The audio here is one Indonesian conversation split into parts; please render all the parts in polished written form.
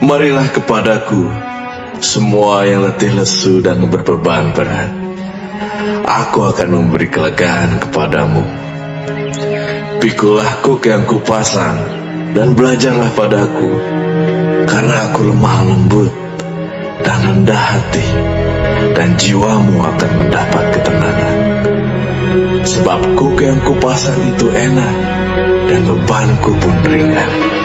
Marilah kepadaku, semua yang letih lesu dan berbeban berat. Aku akan memberi kelegaan kepadamu. Pikulah kuk yang kupasang, dan belajarlah padaku, karena aku lemah lembut dan rendah hati, dan jiwamu akan mendapat ketenangan. Sebab kuk yang kupasang itu enak, dan bebanku pun ringan.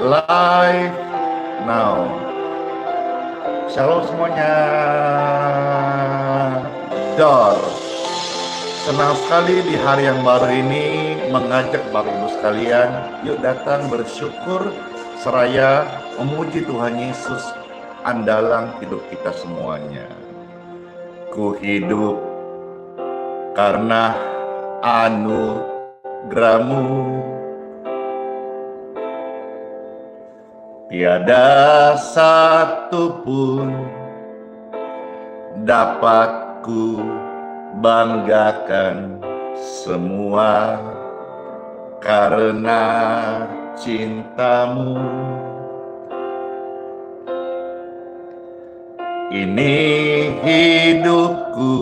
Live now. Shalom semuanya. Dor. Senang sekali di hari yang baru ini mengajak Bapak Ibu sekalian, yuk datang bersyukur seraya memuji Tuhan Yesus, andalan hidup kita semuanya. Ku hidup karena anugerah-Mu. Tiada satu pun dapat ku banggakan, semua karena cinta-Mu. Ini hidupku,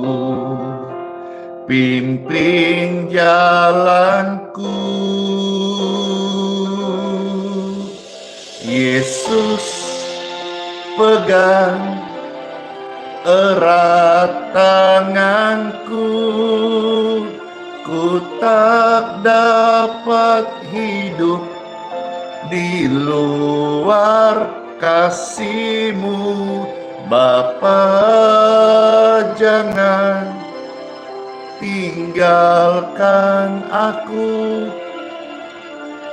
pimpin jalanku. Yesus, pegang erat tanganku, ku tak dapat hidup di luar kasih-Mu. Bapa, jangan tinggalkan aku,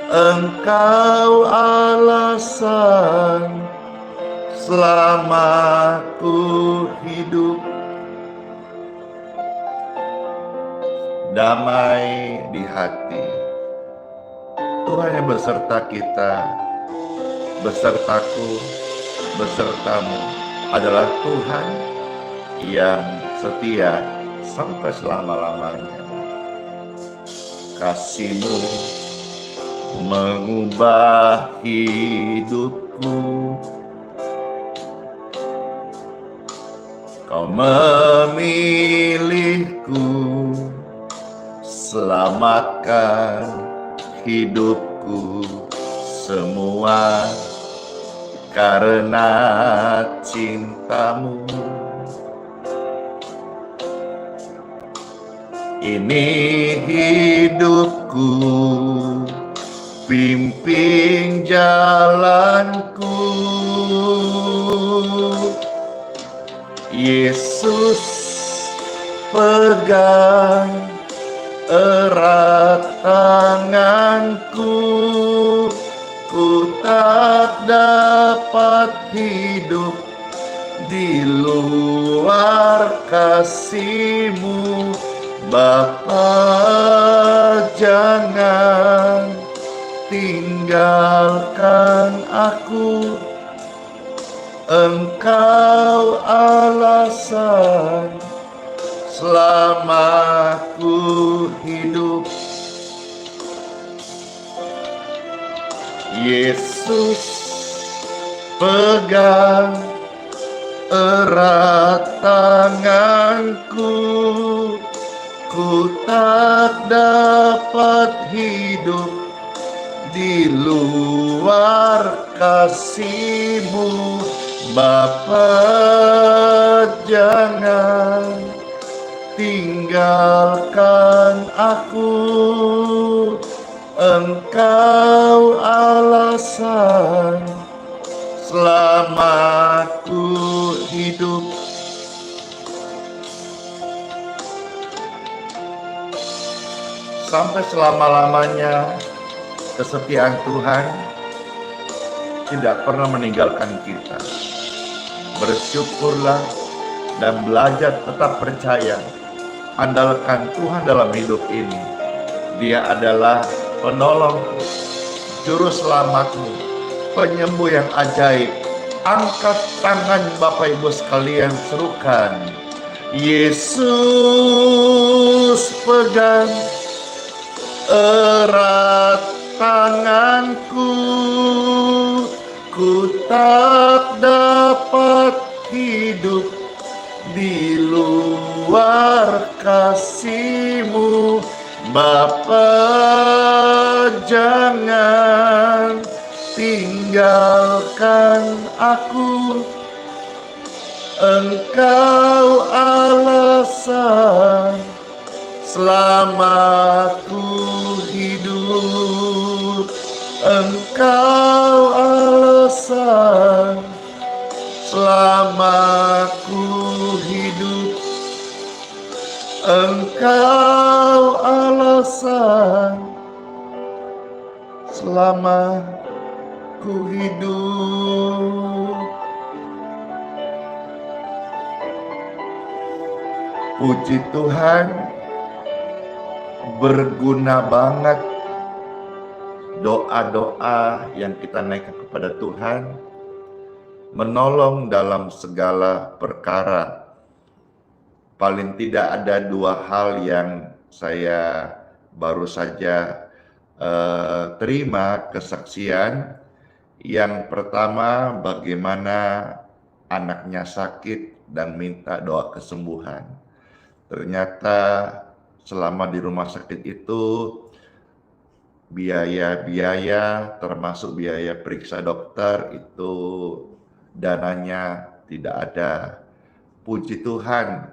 Engkau alasan selama ku hidup. Damai di hati, Tuhan yang beserta kita, besertaku, besertamu adalah Tuhan yang setia sampai selama-lamanya. Kasih-Mu mengubah hidupku, Kau memilihku, selamatkan hidupku semua karena cinta-Mu. Ini hidupku, pimpin jalanku. Yesus, pegang erat tanganku, ku tak dapat hidup di luar kasih-Mu. Bapa, jangan tinggalkan aku, Engkau alasan selama ku hidup. Yesus, pegang erat tanganku, ku tak dapat hidup di luar kasih-Mu. Bapa, jangan tinggalkan aku, Engkau alasan selamaku hidup. Sampai selama-lamanya kesetiaan Tuhan tidak pernah meninggalkan kita. Bersyukurlah dan belajar tetap percaya. Andalkan Tuhan dalam hidup ini. Dia adalah penolong, juru selamatmu, penyembuh yang ajaib. Angkat tangan Bapak Ibu sekalian, serukan, Yesus pegang erat tanganku, ku tak dapat hidup di luar kasih-Mu. Bapa, jangan tinggalkan aku, Engkau alasan selamaku hidup. Engkau alasan selamaku hidup. Engkau alasan selamaku hidup. Puji Tuhan, berguna banget doa-doa yang kita naikkan kepada Tuhan, menolong dalam segala perkara. Paling tidak ada dua hal yang saya baru saja terima kesaksian. Yang pertama, bagaimana anaknya sakit dan minta doa kesembuhan. Ternyata selama di rumah sakit itu biaya-biaya termasuk biaya periksa dokter itu dananya tidak ada. Puji Tuhan,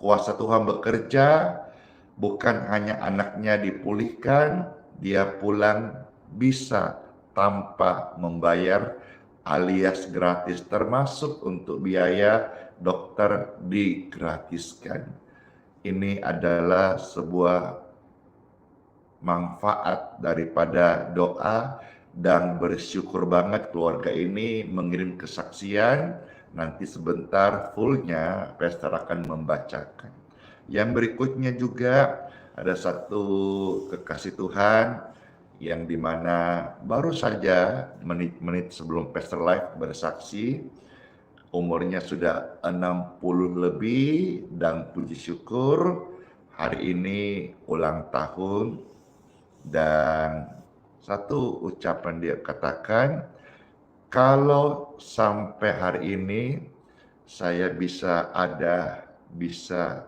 kuasa Tuhan bekerja, bukan hanya anaknya dipulihkan, dia pulang bisa tanpa membayar alias gratis, termasuk untuk biaya dokter digratiskan. Ini adalah sebuah manfaat daripada doa, dan bersyukur banget keluarga ini mengirim kesaksian. Nanti sebentar fullnya Pastor akan membacakan. Yang berikutnya juga ada satu kekasih Tuhan yang dimana baru saja menit-menit sebelum Pastor Live bersaksi, umurnya sudah 60 lebih, dan puji syukur hari ini ulang tahun. Dan satu ucapan dia katakan, kalau sampai hari ini saya bisa ada, bisa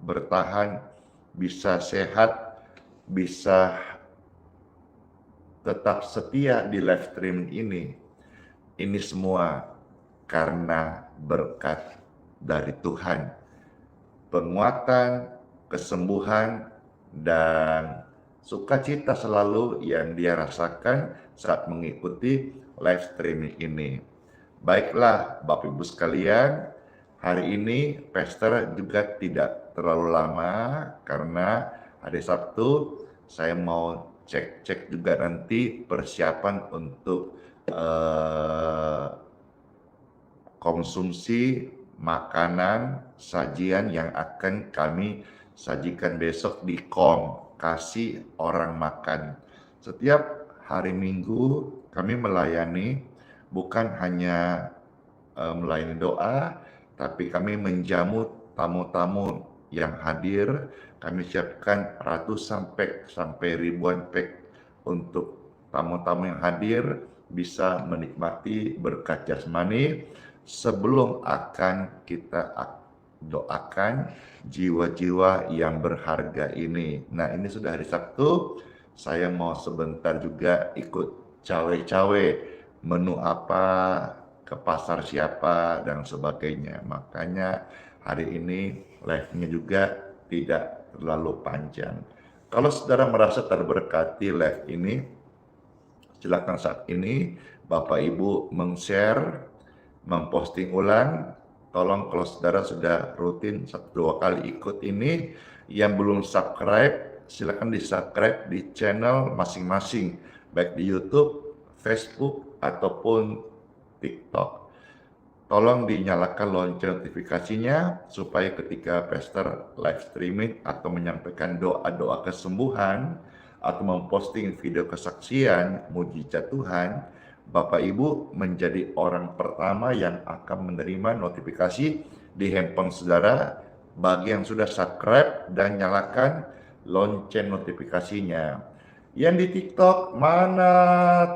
bertahan, bisa sehat, bisa tetap setia di live stream ini semua karena berkat dari Tuhan. Penguatan, kesembuhan, dan sukacita selalu yang dia rasakan saat mengikuti live streaming ini. Baiklah Bapak Ibu sekalian, hari ini Pastor juga tidak terlalu lama karena hari Sabtu saya mau cek juga nanti persiapan untuk konsumsi makanan sajian yang akan kami sajikan besok di kasih orang makan. Setiap hari Minggu kami melayani, bukan hanya melayani doa, tapi kami menjamu tamu-tamu yang hadir. Kami siapkan ratusan pack sampai ribuan pack untuk tamu-tamu yang hadir bisa menikmati berkat jasmani sebelum akan kita doakan jiwa-jiwa yang berharga ini. Nah, ini sudah hari Sabtu, saya mau sebentar juga ikut cawe-cawe menu apa, ke pasar siapa, dan sebagainya. Makanya hari ini live-nya juga tidak terlalu panjang. Kalau saudara merasa terberkati live ini, silakan saat ini Bapak Ibu meng-share, memposting ulang. Tolong kalau saudara sudah rutin 1-2 kali ikut ini, yang belum subscribe, silakan di-subscribe di channel masing-masing, baik di YouTube, Facebook, ataupun TikTok. Tolong dinyalakan lonceng notifikasinya supaya ketika Pastor live streaming atau menyampaikan doa-doa kesembuhan atau memposting video kesaksian mujizat Tuhan, Bapak Ibu menjadi orang pertama yang akan menerima notifikasi di handphone saudara bagi yang sudah subscribe dan nyalakan lonceng notifikasinya. Yang di TikTok mana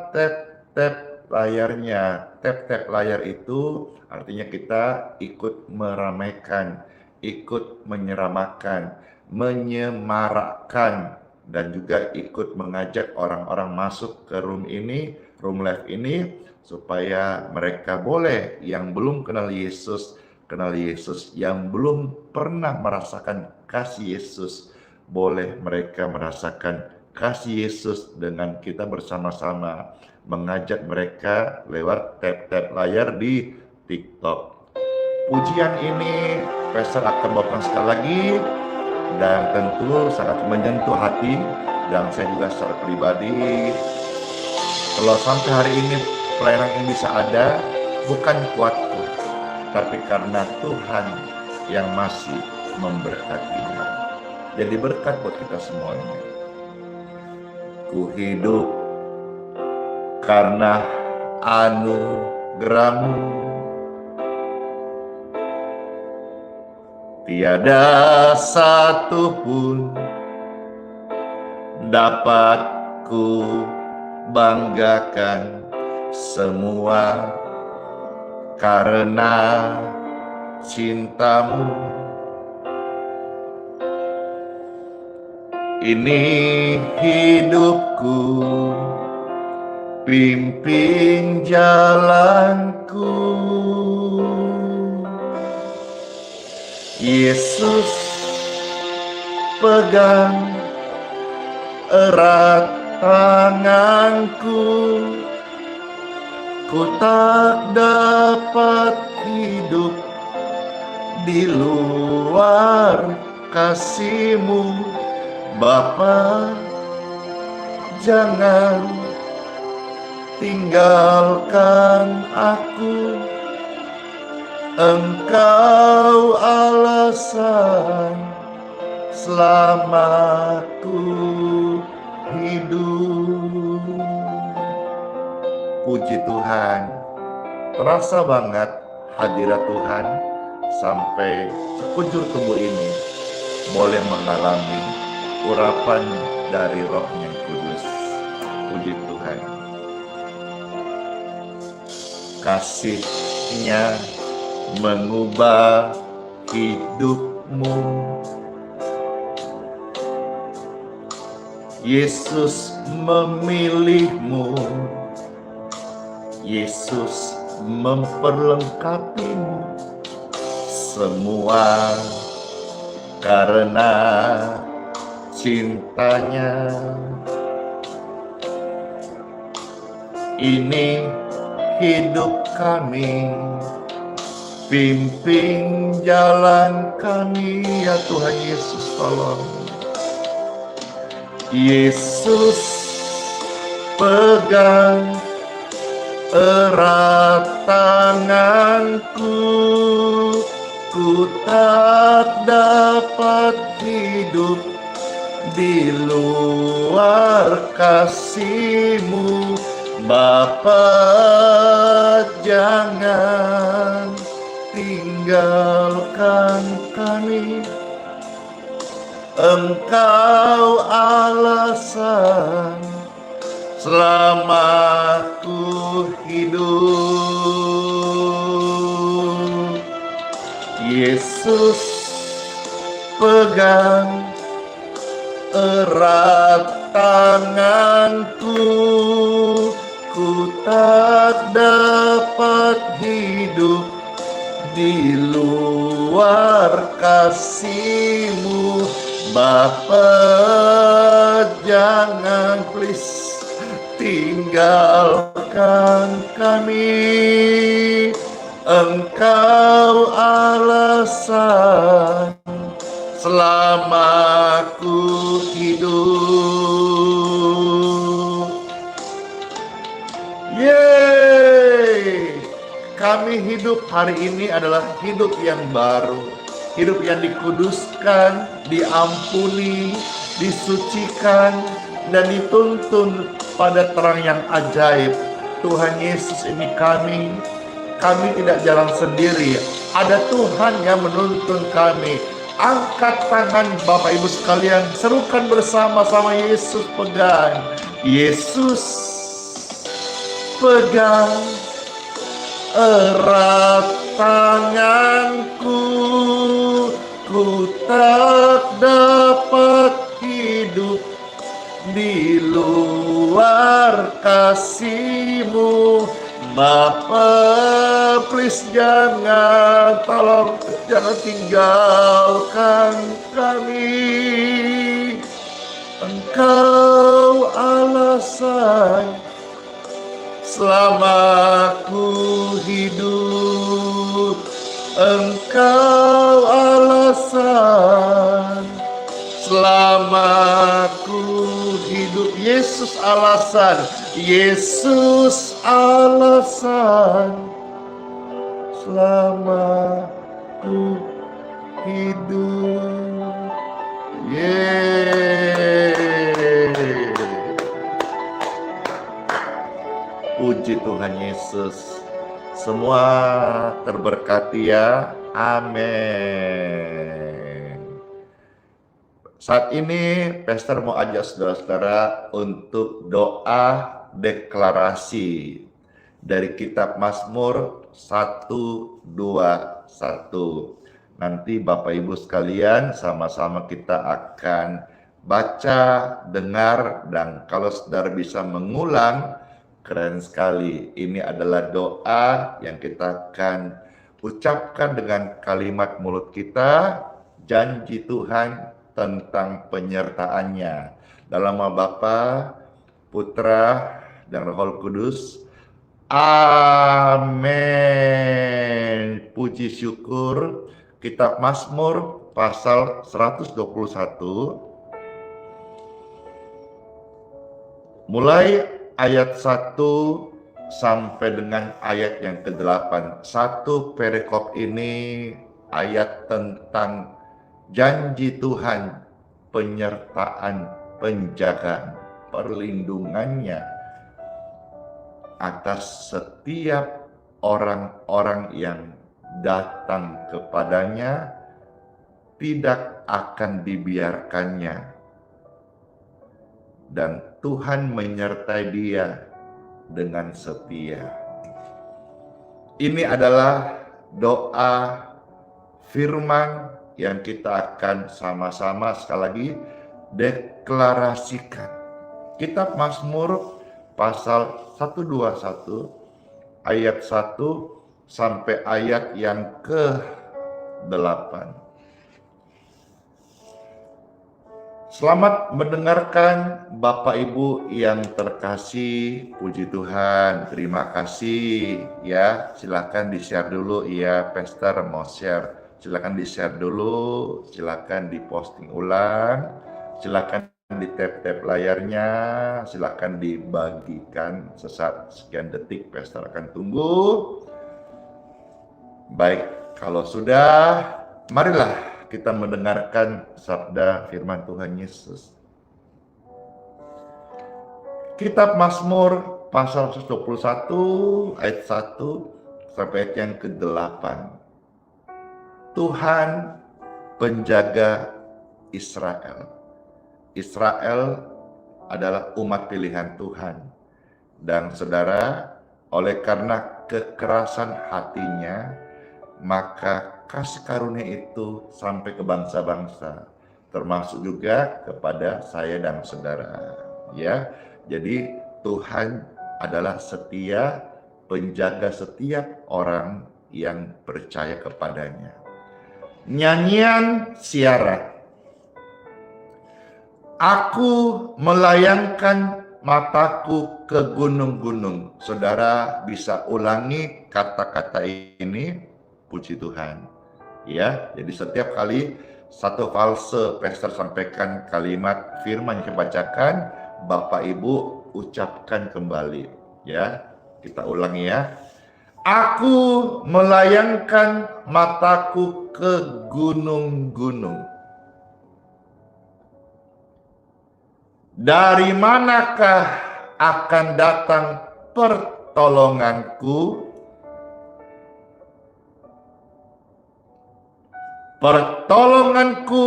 tap layarnya? Tap layar itu artinya kita ikut meramaikan, ikut menyeramakan, menyemarakkan, dan juga ikut mengajak orang-orang masuk ke room ini, room live ini, supaya mereka boleh yang belum kenal Yesus, yang belum pernah merasakan kasih Yesus, boleh mereka merasakan kasih Yesus dengan kita bersama-sama mengajak mereka lewat tap layar di TikTok. Pujian ini Pastor akan bawakan sekali lagi dan tentu sangat menyentuh hati, dan saya juga secara pribadi, kalau sampai hari ini pelayanan ini bisa ada, bukan kuatku, tapi karena Tuhan yang masih memberkatinya. Jadi berkat buat kita semuanya. Ku hidup karena anugerah-Mu, tiada satu pun dapat ku banggakan, semua karena cinta-Mu. Ini hidupku, pimpin jalanku. Yesus, pegang erat tanganku, ku tak dapat hidup di luar kasih-Mu. Bapa, jangan tinggalkan aku, Engkau alasan selamatku hidup. Puji Tuhan, terasa banget hadirat Tuhan sampai sekujur tubuh ini boleh mengalami urapan dari Roh-Nya Kudus. Puji Tuhan. Kasih-Nya mengubah hidupmu. Yesus memilihmu. Yesus memperlengkapimu. Semua karena cintanya. Ini hidup kami, pimpin jalan kami, ya Tuhan Yesus, tolong. Yesus, pegang erat tanganku, ku tak dapat hidup di luar kasih-Mu. Bapa, jangan tinggalkan kami, Engkau alasan selamatku hidup. Yesus, Yesus, pegang erat tanganku, ku tak dapat hidup di luar kasih-Mu. Bapa, jangan please tinggalkan kami. Engkau alasan selama ku hidup. Yeay! Kami hidup hari ini adalah hidup yang baru, hidup yang dikuduskan, diampuni, disucikan, dan dituntun pada terang yang ajaib. Tuhan Yesus, ini kami tidak jalan sendiri. Ada Tuhan yang menuntun kami. Angkat tangan Bapak Ibu sekalian, serukan bersama-sama, Yesus pegang. Yesus pegang erat tanganku, ku tak dapat hidup di luar kasih-Mu. Bapa, please jangan tinggalkan kami. Engkau alasan selama ku hidup. Engkau alasan selama ku hidup. Yesus alasan, Yesus alasan selama ku hidup. Yeay. Puji Tuhan Yesus. Semua terberkati ya. Amin. Saat ini Pastor mau ajak saudara-saudara untuk doa deklarasi dari kitab Mazmur 121. Nanti Bapak Ibu sekalian sama-sama kita akan baca, dengar, dan kalau saudara bisa mengulang, keren sekali. Ini adalah doa yang kita akan ucapkan dengan kalimat mulut kita, janji Tuhan tentang penyertaannya. Dalam nama Bapa, Putra, dan Roh Kudus. Amin. Puji syukur. Kitab Mazmur pasal 121. Mulai ayat 1 sampai dengan ayat yang ke-8. Satu perikop ini ayat tentang janji Tuhan, penyertaan, penjagaan, perlindungannya atas setiap orang-orang yang datang kepadanya, tidak akan dibiarkannya, dan Tuhan menyertai dia dengan setia. Ini adalah doa firman yang kita akan sama-sama sekali lagi deklarasikan. Kitab Mazmur pasal 121 ayat 1 sampai ayat yang ke-8. Selamat mendengarkan Bapak Ibu yang terkasih. Puji Tuhan, terima kasih ya. Silakan di-share dulu ya, Pastor mau share. Silakan di-share dulu, silakan di-posting ulang, silakan di tap-tap layarnya, silakan dibagikan sesaat sekian detik, Pastor akan tunggu. Baik, kalau sudah, marilah kita mendengarkan sabda firman Tuhan Yesus. Kitab Mazmur pasal 121 ayat 1 sampai ayat yang ke-8. Tuhan penjaga Israel. Israel adalah umat pilihan Tuhan. Dan saudara, oleh karena kekerasan hatinya, maka kasih karunia itu sampai ke bangsa-bangsa, termasuk juga kepada saya dan saudara. Ya, jadi Tuhan adalah setia, penjaga setiap orang yang percaya kepadanya. Nyanyian siara. Aku melayangkan mataku ke gunung-gunung. Saudara bisa ulangi kata-kata ini, puji Tuhan. Ya, jadi setiap kali satu fase pastor sampaikan kalimat firman yang dibacakan, Bapak Ibu ucapkan kembali. Ya, kita ulangi ya. Aku melayangkan mataku ke gunung-gunung. Dari manakah akan datang pertolonganku? Pertolonganku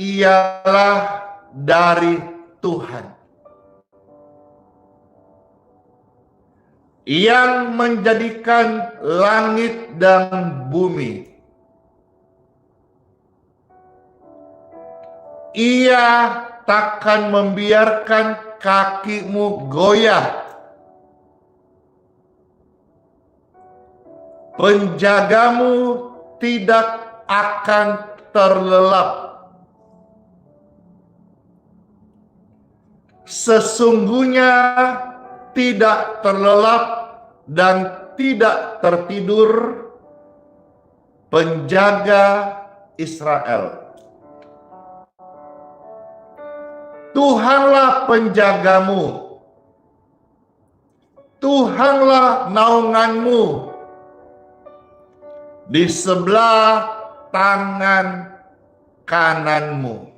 ialah dari Tuhan, yang menjadikan langit dan bumi. Ia takkan membiarkan kakimu goyah. Penjagamu tidak akan terlelap. Sesungguhnya tidak terlelap dan tidak tertidur penjaga Israel. Tuhanlah penjagamu, Tuhanlah naunganmu di sebelah tangan kananmu.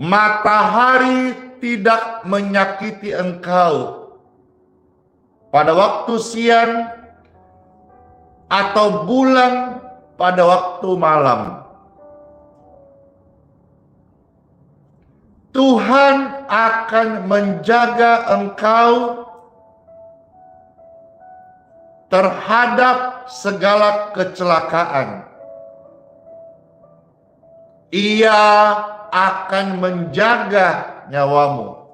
Matahari tidak menyakiti engkau pada waktu siang atau bulan pada waktu malam. Tuhan akan menjaga engkau terhadap segala kecelakaan. Ia akan menjaga nyawamu.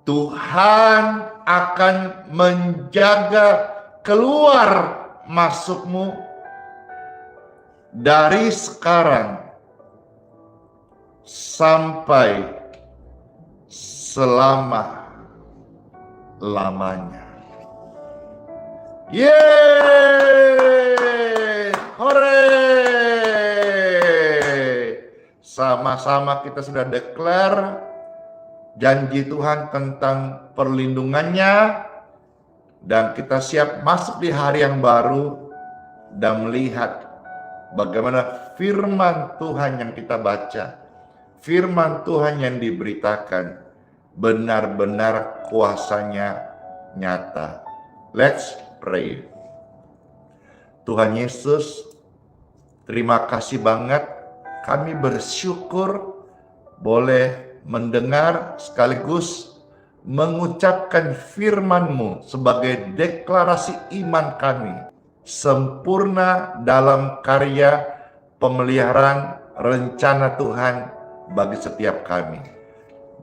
Tuhan akan menjaga keluar masukmu dari sekarang sampai selama-lamanya. Yeay! Hore! Sama-sama kita sudah declare janji Tuhan tentang perlindungannya, dan kita siap masuk di hari yang baru dan melihat bagaimana firman Tuhan yang kita baca, firman Tuhan yang diberitakan benar-benar kuasanya nyata. Let's pray. Tuhan Yesus, terima kasih banget, kami bersyukur boleh mendengar sekaligus mengucapkan firman-Mu sebagai deklarasi iman kami sempurna dalam karya pemeliharaan rencana Tuhan bagi setiap kami.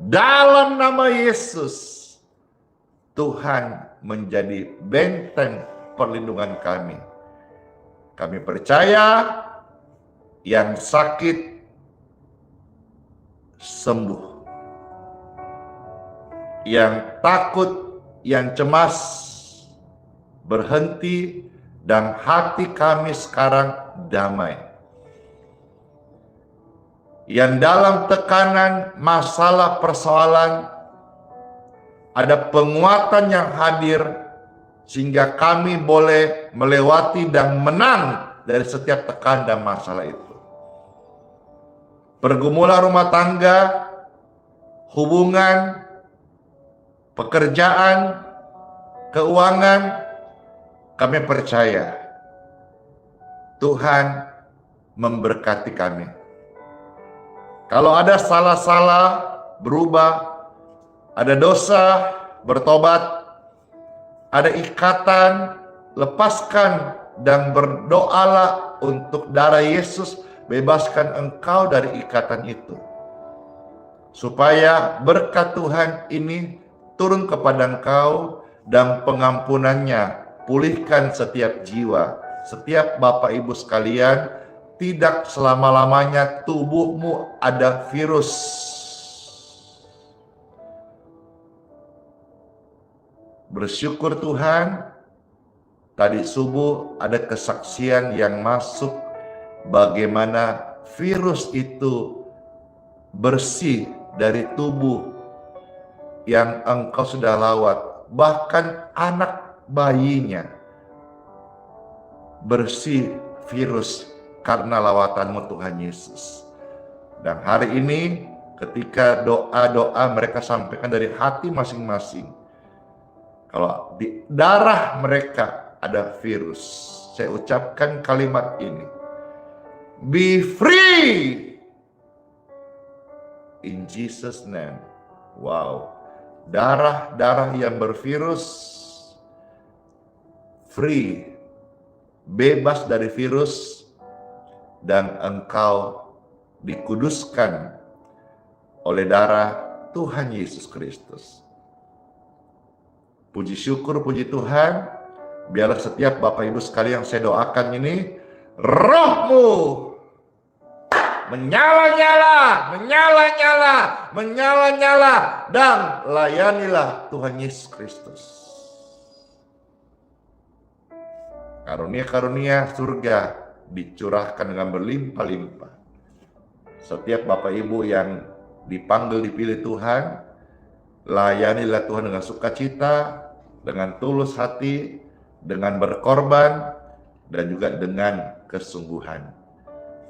Dalam nama Yesus, Tuhan menjadi benteng perlindungan kami. Kami percaya yang sakit sembuh, yang takut, yang cemas berhenti, dan hati kami sekarang damai. Yang dalam tekanan masalah persoalan ada penguatan yang hadir sehingga kami boleh melewati dan menang dari setiap tekanan dan masalah itu. Pergumulan rumah tangga, hubungan, pekerjaan, keuangan, kami percaya Tuhan memberkati kami. Kalau ada salah-salah, berubah, ada dosa, bertobat, ada ikatan, lepaskan dan berdoalah untuk darah Yesus, bebaskan engkau dari ikatan itu. Supaya berkat Tuhan ini turun kepada engkau dan pengampunannya, pulihkan setiap jiwa. Setiap Bapak Ibu sekalian, tidak selama-lamanya tubuhmu ada virus. Bersyukur Tuhan, tadi subuh ada kesaksian yang masuk bagaimana virus itu bersih dari tubuh yang engkau sudah lawat. Bahkan anak bayinya bersih virus karena lawatanmu Tuhan Yesus. Dan hari ini ketika doa-doa mereka sampaikan dari hati masing-masing, kalau di darah mereka ada virus, saya ucapkan kalimat ini, be free in Jesus name. Wow, darah-darah yang bervirus free, bebas dari virus, dan engkau dikuduskan oleh darah Tuhan Yesus Kristus. Puji syukur, puji Tuhan. Biarlah setiap Bapak Ibu sekalian yang saya doakan ini, rohmu menyala-nyala, menyala-nyala, menyala-nyala, dan layanilah Tuhan Yesus Kristus. Karunia-karunia surga dicurahkan dengan berlimpah-limpah. Setiap Bapak Ibu yang dipanggil, dipilih Tuhan, layanilah Tuhan dengan sukacita, dengan tulus hati, dengan berkorban, dan juga dengan kesungguhan.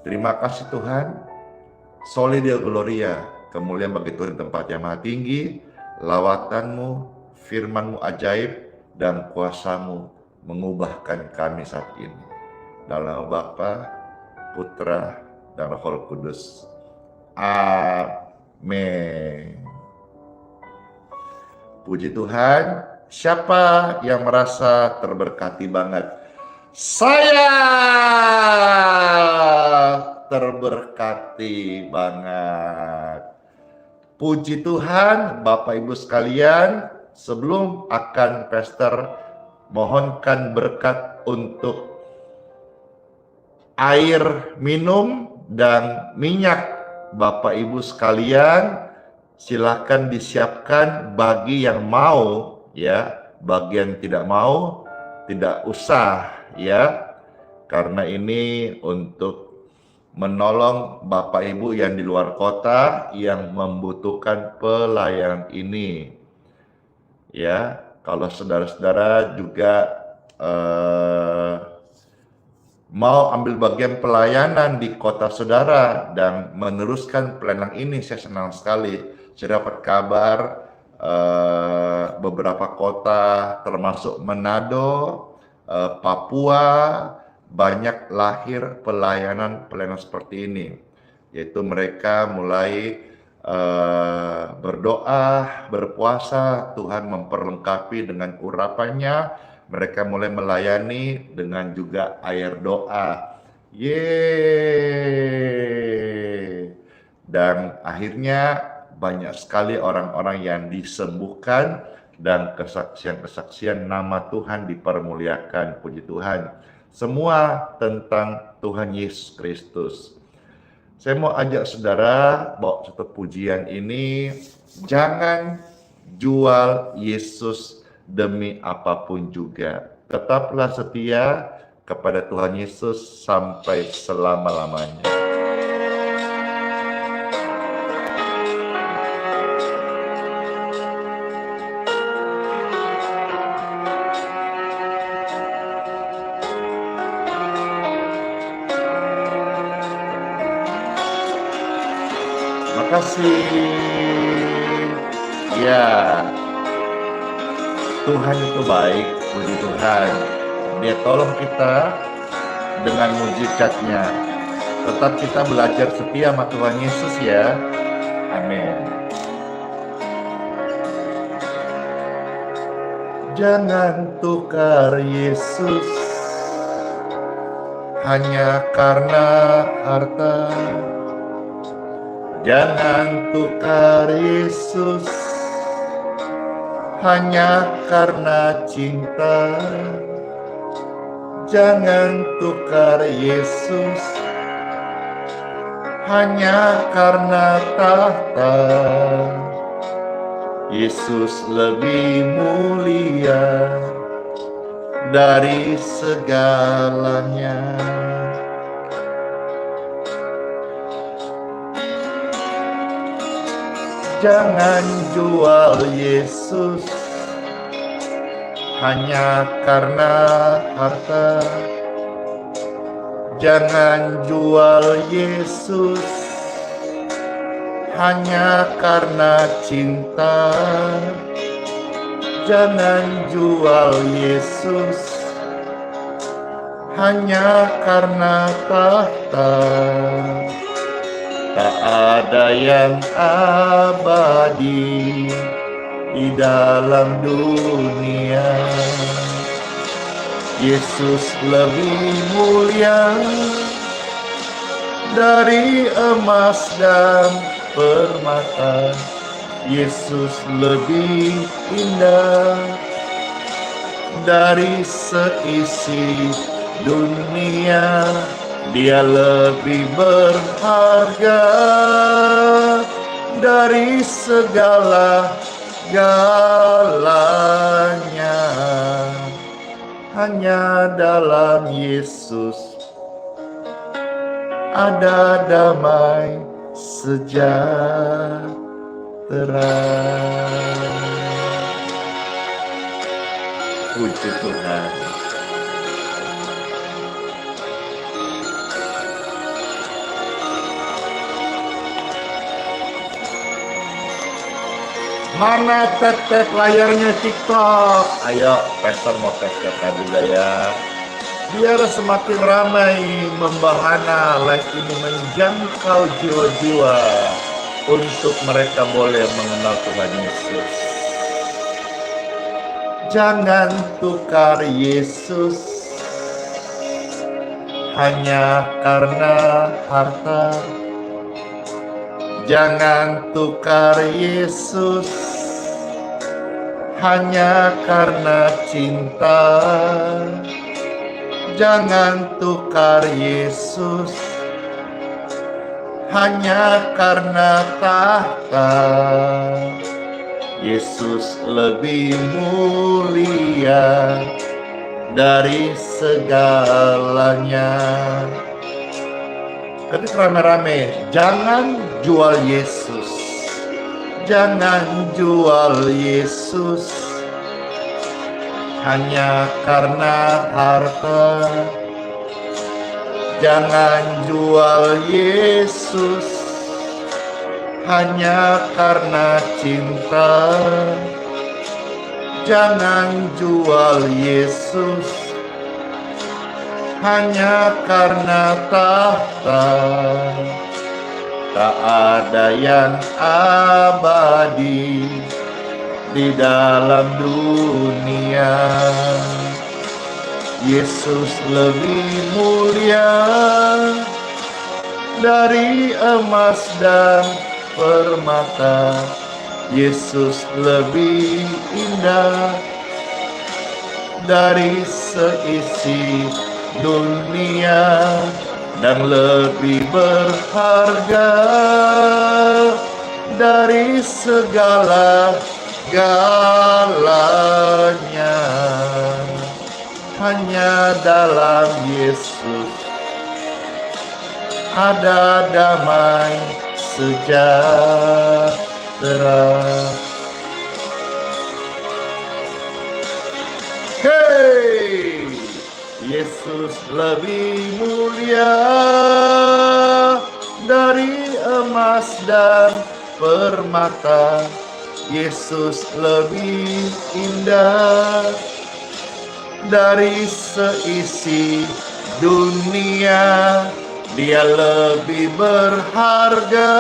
Terima kasih Tuhan. Soli Deo Gloria, kemuliaan bagi Tuhan tempat yang maha tinggi, lawatanmu, firmanmu ajaib, dan kuasamu mengubahkan kami saat ini. Dalam nama Bapa, Putra, dan Roh Kudus. Amin. Puji Tuhan. Siapa yang merasa terberkati banget? Saya terberkati banget. Puji Tuhan, Bapak Ibu sekalian, sebelum akan pastor mohonkan berkat untuk air minum dan minyak, Bapak Ibu sekalian, silakan disiapkan bagi yang mau, ya, bagi yang tidak mau tidak usah, ya, karena ini untuk menolong Bapak Ibu yang di luar kota yang membutuhkan pelayanan ini, ya. Kalau saudara-saudara juga mau ambil bagian pelayanan di kota saudara dan meneruskan pelayanan ini, saya senang sekali. Saya dapat kabar beberapa kota termasuk Manado, Papua, banyak lahir pelayanan seperti ini, yaitu mereka mulai berdoa, berpuasa, Tuhan memperlengkapi dengan urapannya, mereka mulai melayani dengan juga air doa. Yeay! Dan akhirnya banyak sekali orang-orang yang disembuhkan dan kesaksian-kesaksian nama Tuhan dipermuliakan. Puji Tuhan. Semua tentang Tuhan Yesus Kristus. Saya mau ajak saudara bawa satu pujian ini, jangan jual Yesus demi apapun juga. Tetaplah setia kepada Tuhan Yesus sampai selama-lamanya. Kasih, ya, Tuhan itu baik, puji Tuhan. Dia tolong kita dengan mujizatnya. Tetap kita belajar setia sama Tuhan Yesus, ya. Amin. Jangan tukar Yesus hanya karena harta. Jangan tukar Yesus hanya karena cinta. Jangan tukar Yesus hanya karena tahta. Yesus lebih mulia dari segalanya. Jangan jual Yesus hanya karena harta. Jangan jual Yesus hanya karena cinta. Jangan jual Yesus hanya karena tahta. Tak ada yang abadi di dalam dunia. Yesus lebih mulia dari emas dan permata. Yesus lebih indah dari seisi dunia. Dia lebih berharga dari segala-galanya. Hanya dalam Yesus ada damai sejahtera. Puji Tuhan. Mana tap-tap layarnya TikTok? Ayo, Pastor mau tap-tap juga ya. Biar semakin ramai membahana live ini menjangkau jiwa-jiwa untuk mereka boleh mengenal Tuhan Yesus. Jangan tukar Yesus hanya karena harta. Jangan tukar Yesus hanya karena cinta. Jangan tukar Yesus hanya karena tahta. Yesus lebih mulia dari segalanya. Ketik rame-rame, jangan jual Yesus. Jangan jual Yesus hanya karena harta. Jangan jual Yesus hanya karena cinta. Jangan jual Yesus hanya karena tahta. Tak ada yang abadi di dalam dunia. Yesus lebih mulia dari emas dan permata. Yesus lebih indah dari seisi dunia dan lebih berharga dari segala-galanya. Hanya dalam Yesus ada damai sejahtera. Hey! Yesus lebih mulia dari emas dan permata. Yesus lebih indah dari seisi dunia. Dia lebih berharga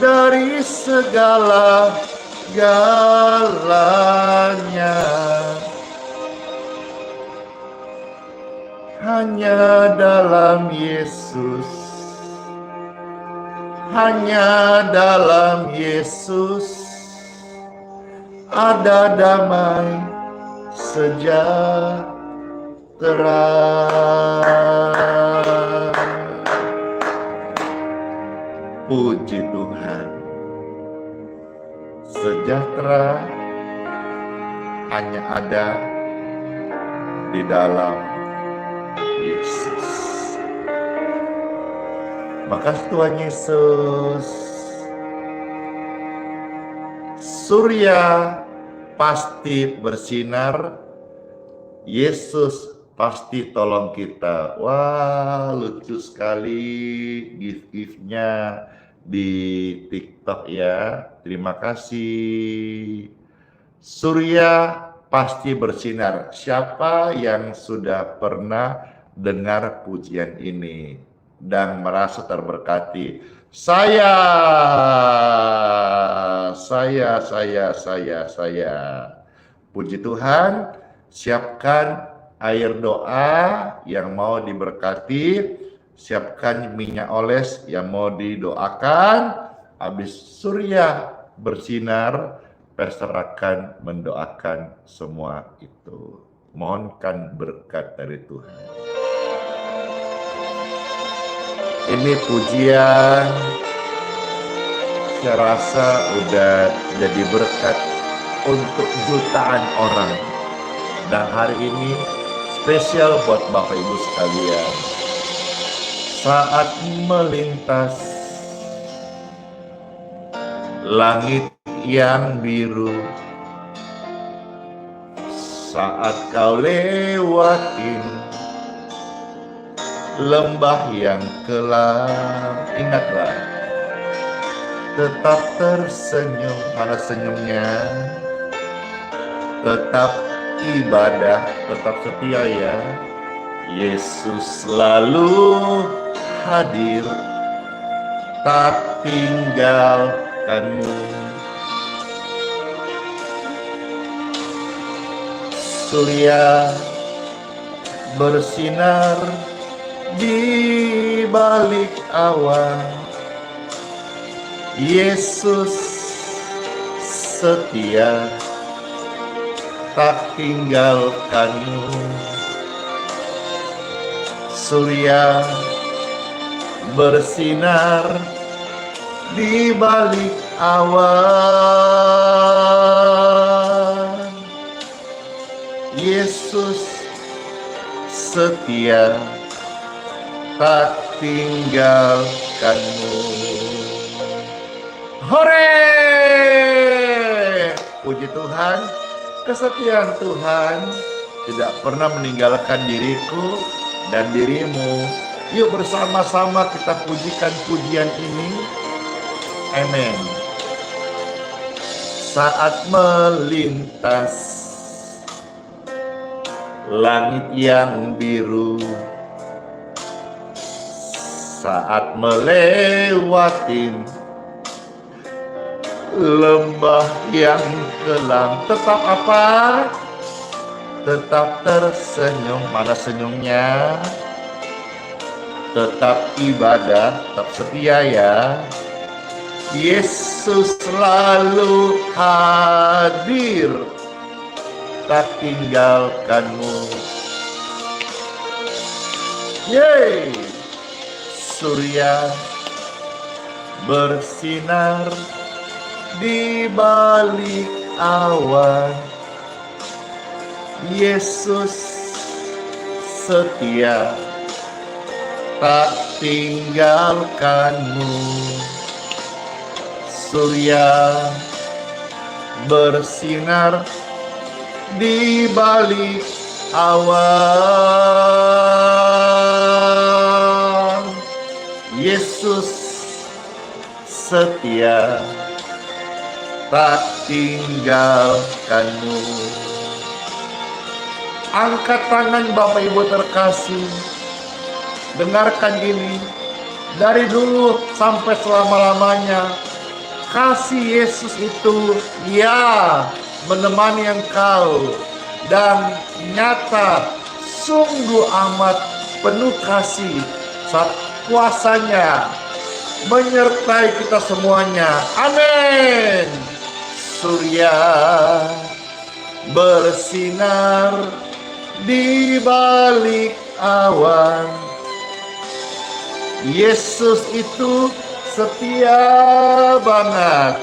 dari segala-galanya. segalanya. Hanya dalam Yesus, hanya dalam Yesus ada damai sejahtera. Puji Tuhan, sejahtera hanya ada di dalam Yesus. Makasih Tuhan Yesus. Surya pasti bersinar, Yesus pasti tolong kita. Wah, lucu sekali gift-giftnya di TikTok ya. Terima kasih. Surya pasti bersinar. Siapa yang sudah pernah dengar pujian ini dan merasa terberkati? Saya. Puji Tuhan, siapkan air doa yang mau diberkati, siapkan minyak oles yang mau didoakan. Habis surya bersinar, Pastor akan mendoakan semua itu. Mohonkan berkat dari Tuhan. Ini pujian saya rasa udah jadi berkat untuk jutaan orang. Dan hari ini spesial buat Bapak Ibu sekalian. Saat melintas langit yang biru, saat kau lewatin lembah yang kelam, ingatlah, tetap tersenyum. Mana senyumnya? Tetap ibadah, tetap setia ya. Yesus selalu hadir, tak tinggalkanmu. Surya bersinar di balik awan, Yesus setia, tak tinggalkanmu. Surya bersinar di balik awan, Yesus setia, tak tinggalkanmu. Hore! Puji Tuhan, kesetiaan Tuhan tidak pernah meninggalkan diriku dan dirimu. Yuk bersama-sama kita pujikan pujian ini. Amin. Saat melintas langit yang biru, saat melewatin lembah yang kelam, tetap apa? Tetap tersenyum. Mana senyumnya? Tetap ibadah, tetap setia ya. Yesus selalu hadir, tak tinggalkanmu. Yeay! Surya bersinar di balik awan, Yesus setia, tak tinggalkanmu. Surya bersinar di balik awan, Yesus setia, tak tinggalkanmu. Angkat tangan Bapak Ibu terkasih, dengarkan ini. Dari dulu sampai selama-lamanya kasih Yesus itu ya menemani engkau dan nyata sungguh amat penuh kasih saat kuasanya menyertai kita semuanya. Amin. Surya bersinar di balik awan. Yesus itu setia banget,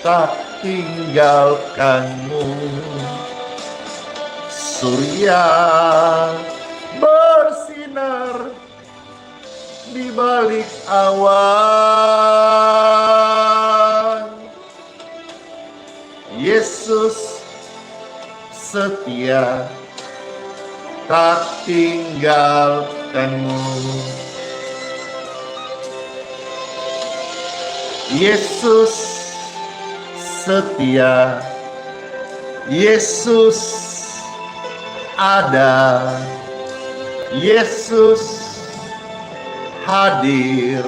tak tinggalkanmu. Surya bersinar di balik awan. Yesus setia, tak tinggalkanmu. Yesus setia, Yesus ada, Yesus hadir,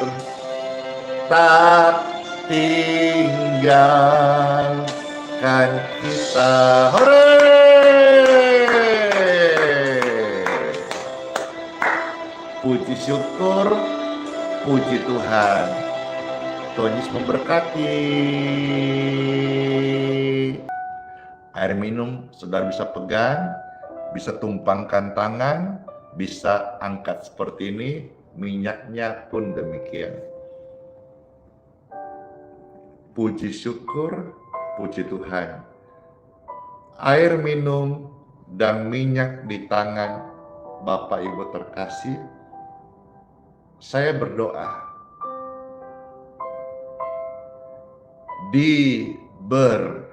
tak tinggalkan kita. Hore! Puji syukur, puji Tuhan. Tuhan Yesus memberkati. Air minum saudara bisa pegang, bisa tumpangkan tangan, bisa angkat seperti ini. Minyaknya pun demikian. Puji syukur, puji Tuhan. Air minum dan minyak di tangan Bapak Ibu terkasih, saya berdoa diberkati.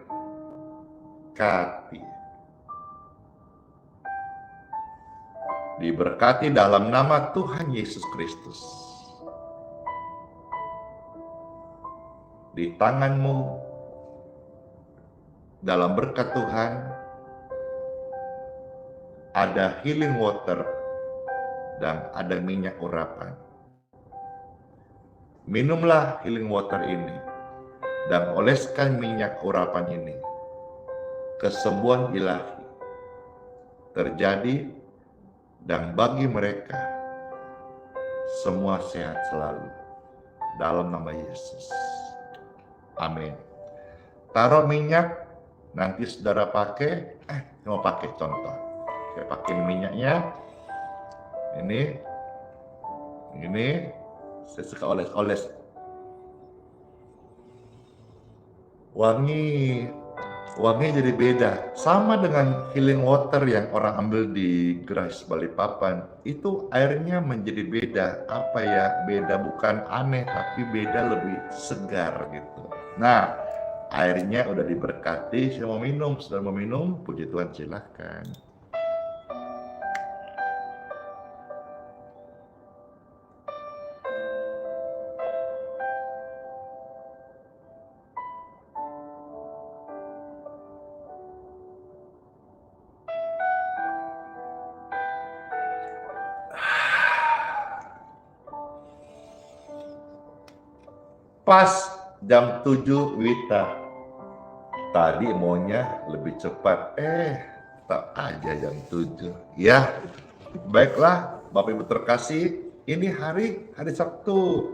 Diberkati dalam nama Tuhan Yesus Kristus. Di tanganmu, dalam berkat Tuhan, ada healing water dan ada minyak urapan. Minumlah healing water ini dan oleskan minyak urapan ini. Kesembuhan ilahi terjadi, dan bagi mereka semua sehat selalu dalam nama Yesus. Amin. Taruh minyak, nanti saudara pakai. Mau pakai contoh. Saya pakai minyaknya. Ini, saya suka oles-oles. Wangi jadi beda. Sama dengan healing water yang orang ambil di Grace Balikpapan. Itu airnya menjadi beda. Apa ya? Beda, bukan aneh, tapi beda, lebih segar gitu. Nah, airnya udah diberkati. Saya mau minum. Saudara mau minum? Puji Tuhan, silahkan. Pas jam 7 Wita. Tadi maunya lebih cepat. Tak aja jam 7. Ya, baiklah Bapak Ibu terkasih. Ini hari Sabtu.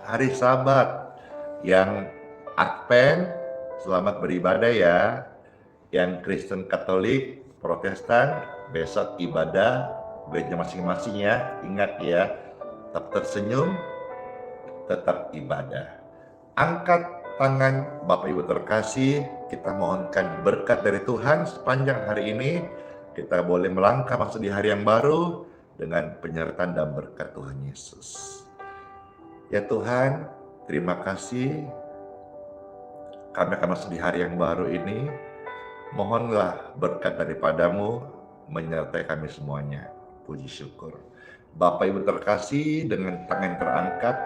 Hari Sabat. Yang Advent, selamat beribadah ya. Yang Kristen Katolik, Protestan, besok ibadah gereja masing-masing ya. Ingat ya, tetap tersenyum, tetap ibadah. Angkat tangan Bapak Ibu terkasih, kita mohonkan berkat dari Tuhan sepanjang hari ini. Kita boleh melangkah masuk di hari yang baru dengan penyertaan dan berkat Tuhan Yesus. Ya Tuhan, terima kasih. Kami akan masuk di hari yang baru ini. Mohonlah berkat daripadamu menyertai kami semuanya. Puji syukur. Bapak Ibu terkasih, dengan tangan terangkat,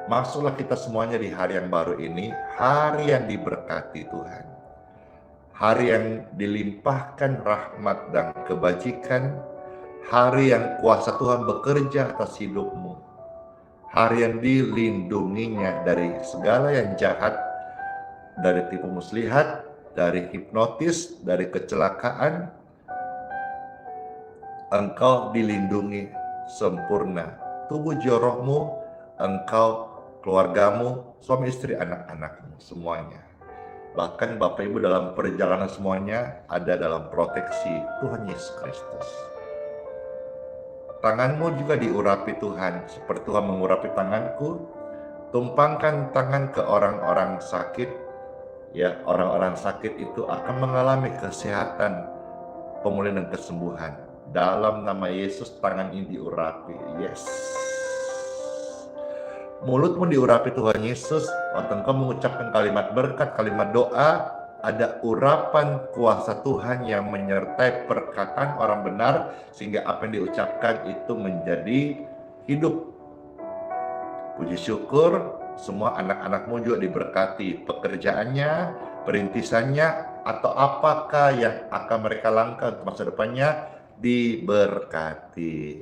masuklah kita semuanya di hari yang baru ini, hari yang diberkati Tuhan. Hari yang dilimpahkan rahmat dan kebajikan, hari yang kuasa Tuhan bekerja atas hidupmu. hari yang dilindunginya dari segala yang jahat, dari tipu muslihat, dari hipnotis, dari kecelakaan. Engkau dilindungi sempurna, tubuh jiwa rohmu, engkau, keluargamu, suami istri, anak-anakmu, semuanya. Bahkan Bapak Ibu dalam perjalanan semuanya ada dalam proteksi Tuhan Yesus Kristus. Tanganmu juga diurapi Tuhan, seperti Tuhan mengurapi tanganku. Tumpangkan tangan ke orang-orang sakit, ya, orang-orang sakit itu akan mengalami kesehatan, pemulihan dan kesembuhan. Dalam nama Yesus tangan ini diurapi. Yes. Mulutmu diurapi Tuhan Yesus. Waktu engkau mengucapkan kalimat berkat, kalimat doa, ada urapan kuasa Tuhan yang menyertai perkataan orang benar, sehingga apa yang diucapkan itu menjadi hidup. Puji syukur, semua anak-anakmu juga diberkati. Pekerjaannya, perintisannya, atau apakah yang akan mereka langkah untuk masa depannya, diberkati.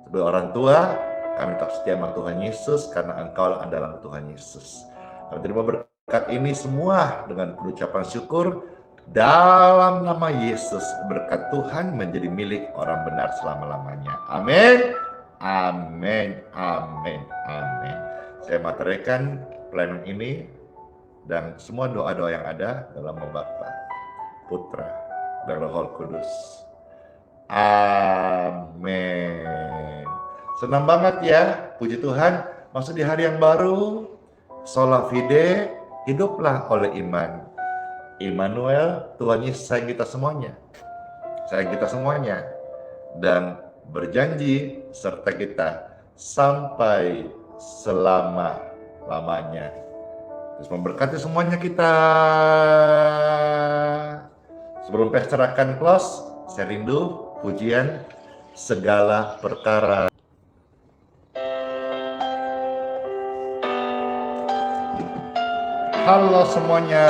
Sebagai orang tua, kami tak setia sama Tuhan Yesus karena Engkau adalah Tuhan Yesus. Kami terima berkat ini semua dengan ucapan syukur dalam nama Yesus. Berkat Tuhan menjadi milik orang benar selama-lamanya. Amin. Amin. Amin. Amin. Saya materikan pelayanan ini dan semua doa-doa yang ada dalam nama Bapa, Putra, dan Roh Kudus. Amin. Senang banget ya, puji Tuhan, masuk di hari yang baru. Sola fide, hiduplah oleh iman. Immanuel, Tuhan Yesus sayang kita semuanya. Sayang kita semuanya. Dan berjanji serta kita sampai selama-lamanya. Terus memberkati semuanya kita. Sebelum pesta akan close, saya rindu pujian segala perkara. Halo semuanya.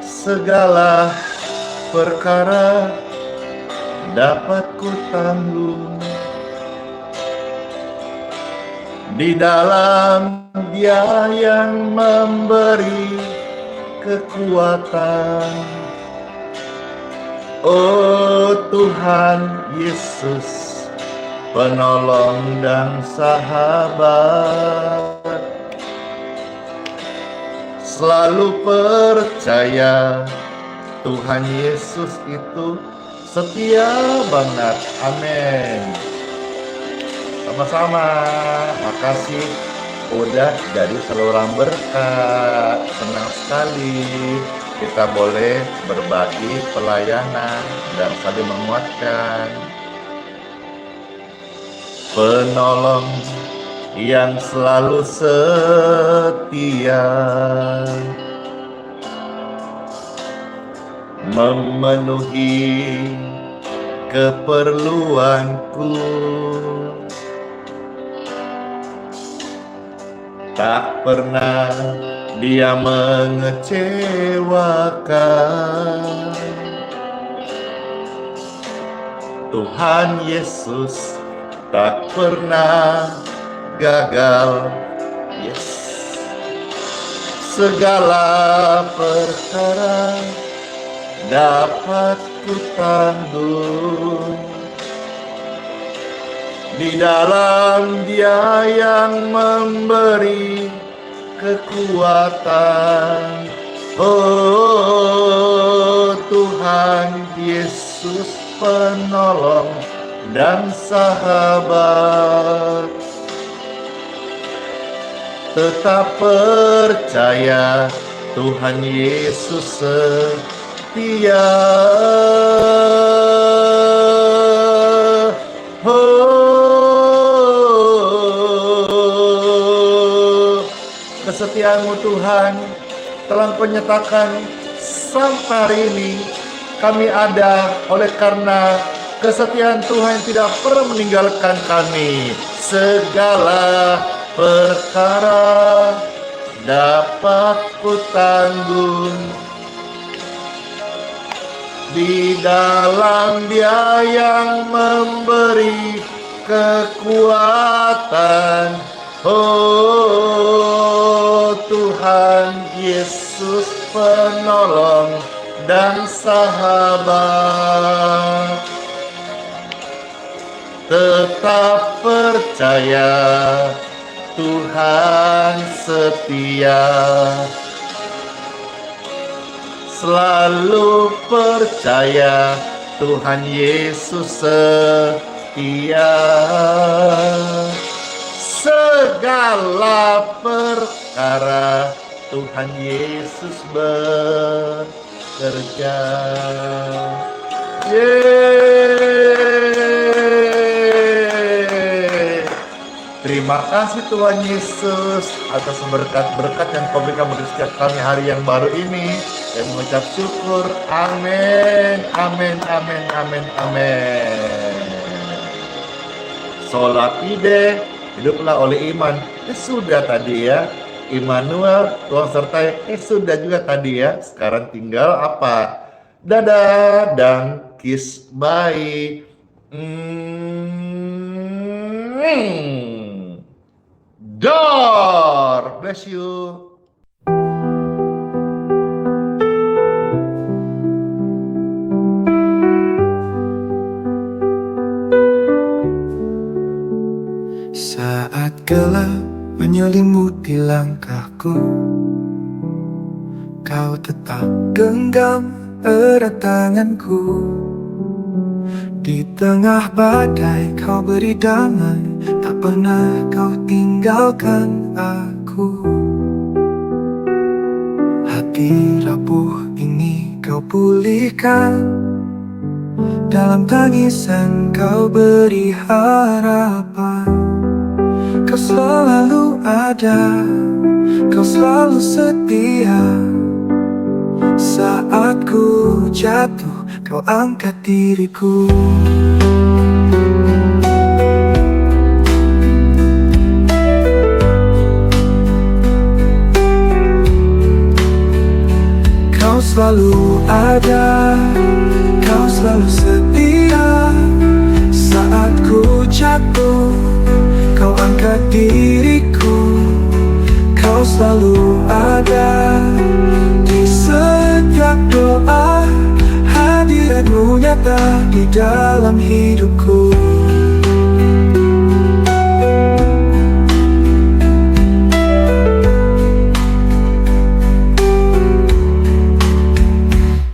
Segala perkara dapat ku tanggung di dalam Dia yang memberi kekuatan. Oh Tuhan Yesus, penolong dan sahabat, selalu percaya Tuhan Yesus itu setia banget. Amin. Sama-sama. Makasih udah jadi saluran berkat. Senang sekali kita boleh berbagi pelayanan dan saling menguatkan. Penolong yang selalu setia, memenuhi keperluanku, tak pernah Dia mengecewakan. Tuhan Yesus tak pernah gagal. Yes. Segala perkara dapat ku tanggung di dalam Dia yang memberi kekuatan. Oh Tuhan Yesus, penolong dan sahabat, tetap percaya Tuhan Yesus setia. Kesetiaan-Mu Tuhan telah Engkau nyatakan sampai hari ini. Kami ada oleh karena kesetiaan Tuhan yang tidak pernah meninggalkan kami. Segala perkara dapat ku tanggung. Di dalam Dia yang memberi kekuatan. Oh Tuhan Yesus penolong dan sahabat, tetap percaya Tuhan setia. Selalu percaya Tuhan Yesus setia. Segala perkara Tuhan Yesus bekerja. Yeay. Terima kasih Tuhan Yesus atas berkat-berkat yang Kau berikan bagi setiap kami hari yang baru ini. Saya mengucap syukur. Amin, amin, amin, amin, amin. Sola fide, hiduplah oleh iman. Sudah tadi ya. Immanuel, Tuhan sertai. Sudah juga tadi ya. Sekarang tinggal apa? Dadah dan kiss bye. God bless you. Saat gelap menyelimuti langkahku, Kau tetap genggam erat tanganku. Di tengah badai Kau beri damai, tak pernah Kau tinggalkan aku. Hati rapuh ini Kau pulihkan, dalam tangisan Kau beri harapan. Kau selalu ada, Kau selalu setia. Saat ku jatuh, Kau angkat diriku. Kau selalu ada, Kau selalu setia. Saat ku jatuh, Kau angkat diriku. Kau selalu ada di setiap doa. Hadiratmu nyata di dalam hidupku.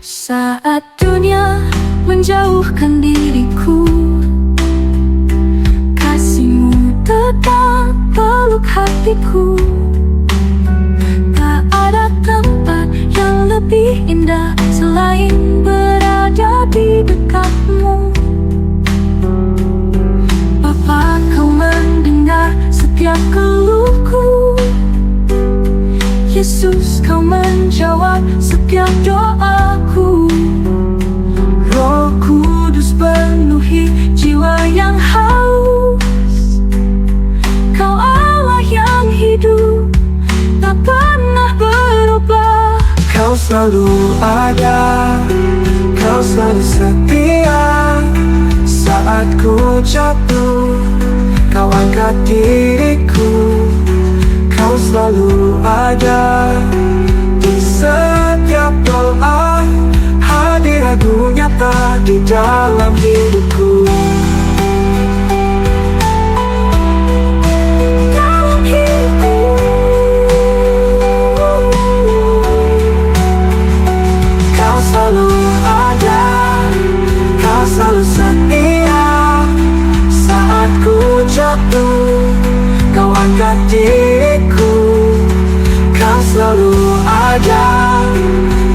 Saat dunia menjauhkan diriku, kasih-Mu tetap peluk hatiku. Tak ada tempat yang lebih indah selain berada di dekat-Mu. Bapa, Kau mendengar setiap keluhku. Yesus, Kau menjawab setiap doaku. Roh Kudus penuhi jiwa yang haus. Kau Allah yang hidup, tak pernah berubah. Kau selalu ada, Kau selalu setia. Saat ku jatuh, Kau angkat diriku. Kau selalu ada di setiap doa. Hadirat-Mu nyata di dalam hidupku. Dalam hidupku, Kau selalu ada, Kau selalu setia. Saat ku jatuh, Kau angkat diriku. Kau selalu ada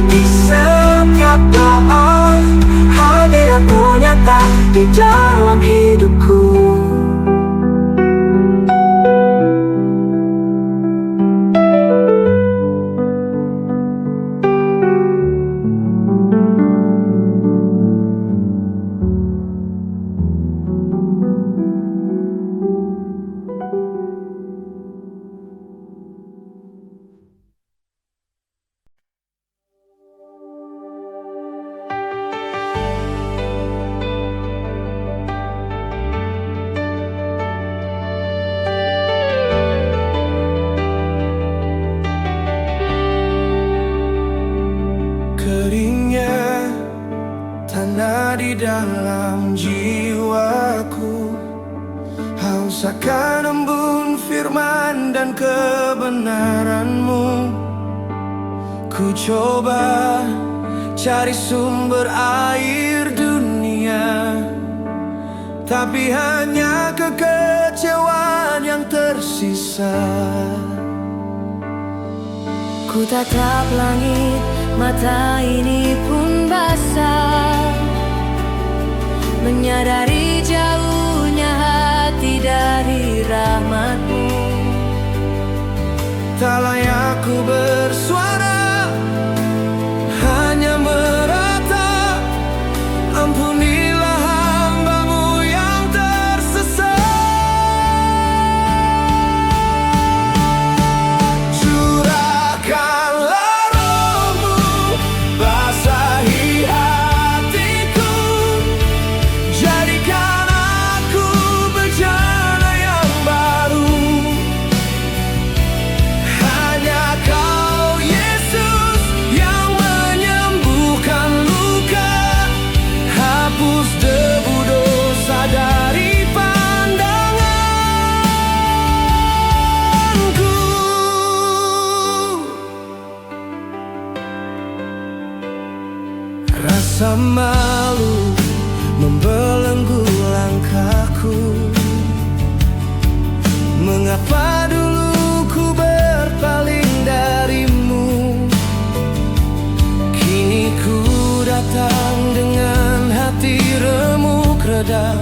di setiap doa. Hadirat-Mu nyata di dalam hidupku. bersama di dalam jiwaku. Haus akan embun firman dan kebenaran-Mu. Ku coba cari sumber air dunia, tapi hanya kekecewaan yang tersisa. Ku tatap langit, mata ini pun basah, menyadari jauhnya hati dari rahmat-Mu. Tak layak ku bersuara, hanya meratap. Ampunilah hamba-Mu yang tersesat. Curahkanlah Roh-Mu, basahi hatiku. Jadikan aku bejana yang baru. Hanya Kau Yesus yang menyembuhkan luka. Hapus debu dosa dari pandanganku. Rasa malu membelenggu langkahku. Mengapa dulu ku berpaling dari-Mu? Kini ku datang dengan hati remuk redam,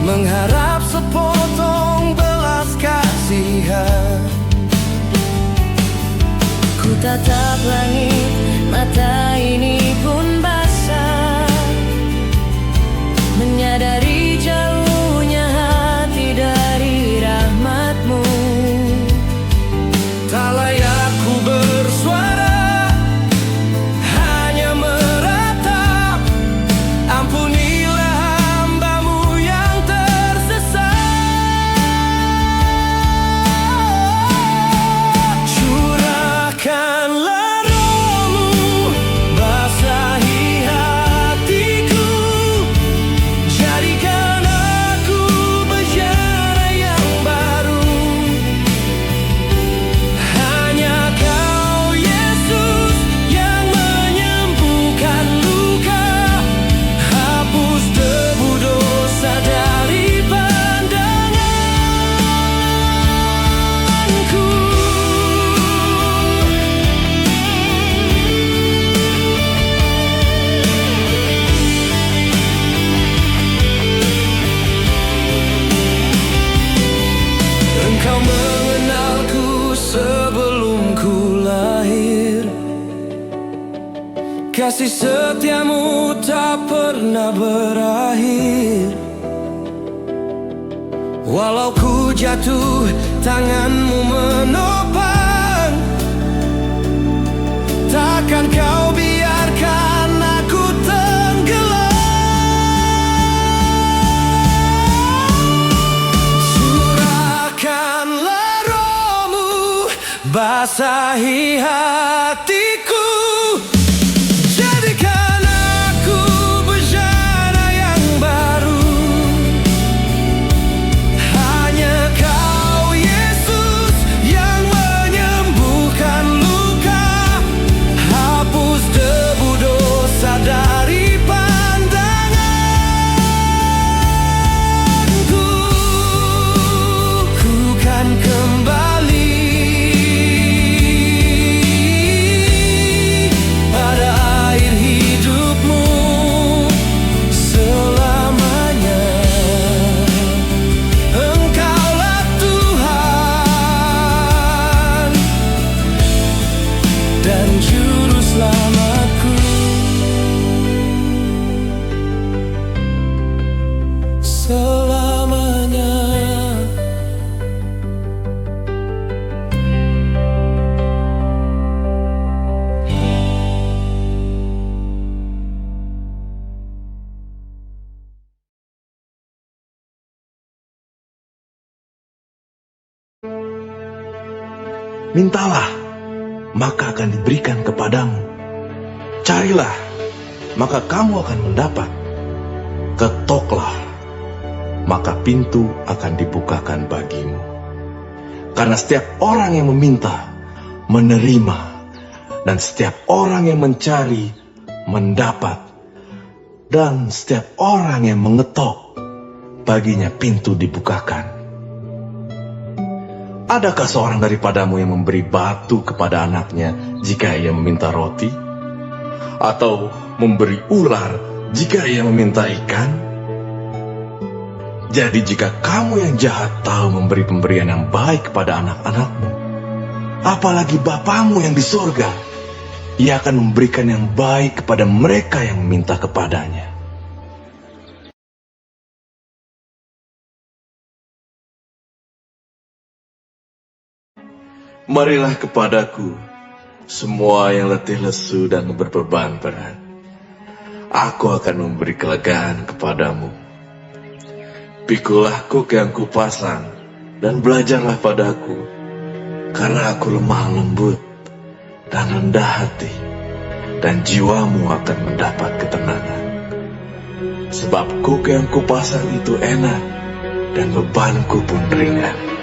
mengharap sepotong belas kasihan. Ku tatap langit, mata ini pun basah, menyadari jauhnya hati dari rahmat-Mu. Tak layak ku bersuara, hanya meratap. Ampunilah hamba-Mu yang tersesat. Curahkanlah Roh-Mu, basahi hatiku. Jadikan aku bejana yang baru. Hanya Kau Yesus yang menyembuhkan luka. Hapus debu dosa dari pandanganku. Engkau mengenalku sebelum ku lahir. Kasih setia-Mu tak pernah berakhir. Walau ku jatuh, tangan-Mu menopang. Takkan Kau biarkan aku tenggelam. Curahkanlah Roh-Mu, basahi hatiku. Jadikan aku bejana yang baru. Hanya Kau Yesus yang menyembuhkan luka. Hapus debu dosa dari pandanganku. Ku kan kembali pada air hidup-Mu selamanya. Engkaulah Tuhan dan Juru Selamatku. Selamanya. Mintalah, maka akan diberikan kepadamu. Carilah, maka kamu akan mendapat. Ketoklah, maka pintu akan dibukakan bagimu. Karena setiap orang yang meminta, menerima, dan setiap orang yang mencari, mendapat, dan setiap orang yang mengetok, baginya pintu dibukakan. Adakah seorang daripadamu yang memberi batu kepada anaknya jika ia meminta roti? Atau memberi ular jika ia meminta ikan? Jadi jika kamu yang jahat tahu memberi pemberian yang baik kepada anak-anakmu, apalagi Bapamu yang di surga, Ia akan memberikan yang baik kepada mereka yang meminta kepadanya. Marilah kepadaku, semua yang letih lesu dan berbeban berat. Aku akan memberi kelegaan kepadamu. Pikulah kuk yang kupasang, dan belajarlah padaku, karena aku lemah lembut dan rendah hati, dan jiwamu akan mendapat ketenangan. Sebab kuk yang kupasang itu enak, dan bebanku pun ringan.